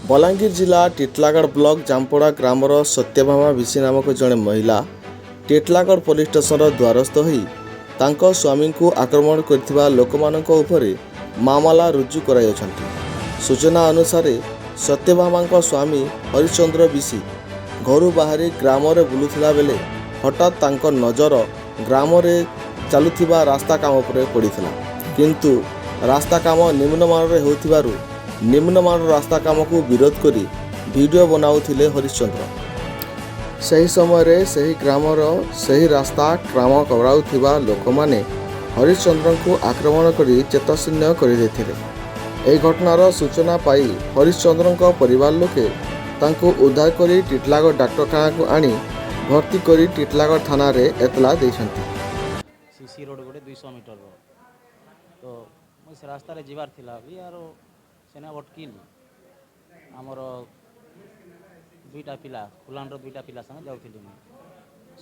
बलांगीर जिला Titlagarh block जामपड़ा grammar Satyabhama विशी नामक जड़े महिला टिटलागढ़ पुलिस स्टेशन द्वारस्थ होई तांको स्वामी को आक्रमण करथिबा लोकमानक उपरे मामला रुजु कराइछन्ति। सूचना अनुसार सत्यभामा स्वामी हरिश्चंद्र विशी घर बाहरी ग्राम बुलुथिला बेले हठात तांको नजर ग्राम चलुथिबा रास्ता काम उपरे पड़िथिला, किंतु रास्ता काम निम्नमान रे होथिबारु निम्नमान रास्ता काम को विरोध करी वीडियो बनाउथिले हरिश्चंद्र। सही समय सही ग्रामर सही रास्ता काम कराउथिबा लोक माने हरिश्चंद्र को आक्रमण करी चेताशून्य कर घटनार सूचना पाई हरिश्चंद्र परिवार लोके तांको उद्धार करी टिटलागढ़ डाक्तरखाना को आनी भर्ती करी टिटलागढ़ थाना रे एतला देछन्ति। सीसी रोड गोटे 200 मीटर तो मुझे रास्ता रे जीवार थिला भी यार सेना अटकिली आमर दुईटा पिला फुलानर दुईटा पिला संगे जाऊली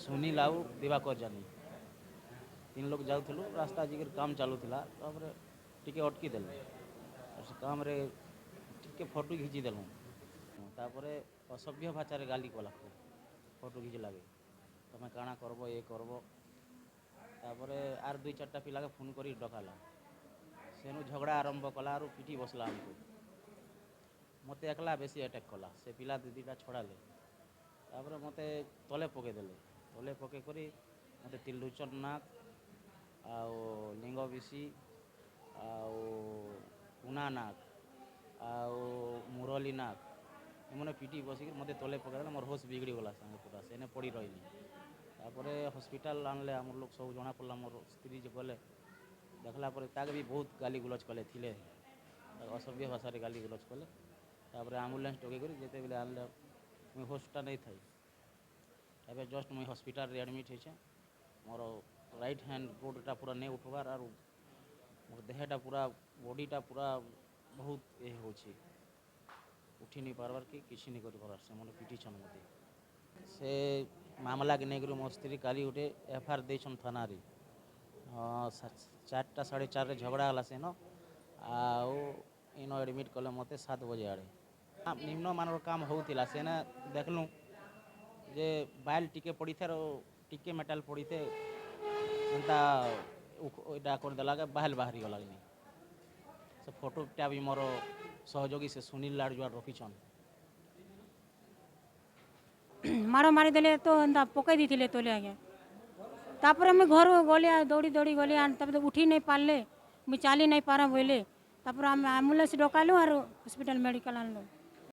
सुनील आउ दिवाकर जानी 3 लोग जाऊलु रास्ता जिगर काम चलूला टिके अटकी देलु काम रे टिके फोटो घिची देलु तापर असभ्य भाषा रे गाली कला फोटो घिची लगे तुम काଣା करब ये करब तापर आर 2-4टा पिला के फोन करी डकाला सेनु झगड़ा आरंभ कला आर पिटी बसला हमको मते एकला बेसी अटैक कला से पिला दीदीटा छड़ाले तापर मते तले पके करी मते तिलुचन नाक आउ लिंग विशी आउ पुना नाक आउ मुरली नाक एमने पिटी बसिक मते तले पकेदेला मोर होश बिगड़ी गला संगे पूरा सेने पड़ी रही तापर हॉस्पिटल आनले आम लोग सब जना पड़ा मोर स्त्री जो गले देखला पर ताके भी बहुत गाली गुलज कले थिले असभ्य भाषा रे गाली गुलज कले तापर एम्बुलेंस टोके करी जेते बेले आनले मुई होस्टा नहीं थाई एबे जस्ट मुई हॉस्पिटल रे एडमिट होइछे मोर राइट हैंड गोडटा पूरा नहीं उठबार आर मोर देहटा पूरा बॉडीटा पूरा बहुत ए होछि उठी नहीं पारबार कि किसी नहीं करि पारबार से मन पिटी छन मते से मामला के नहीं मो स्त्री काली गोटे एफआईआर देछन थाना रे 4टा 4:30 झगड़ा हला सेन आउ इनो एडमिट कले मते 7 बजे आड़े निम्न मानर काम होतिला सेना देखलु जे बाइल टिके पड़ी थे टिके मेटाल पड़ी थे एंता इटा कर देला के बाहल बाहरी गला से फोटोटा भी मोर सहयोगी से सुनील लाड जुआर रखिछन मार मारी देले तो एंता पकई दी तोले आगे तापर मैं घर गली दौड़ी दौड़ी गली तब उठी नहीं पारले मुझे चली नहीं पारा बोले तापर आम एम्बुलेंस डकालु और हॉस्पिटल मेडिकल आनलु।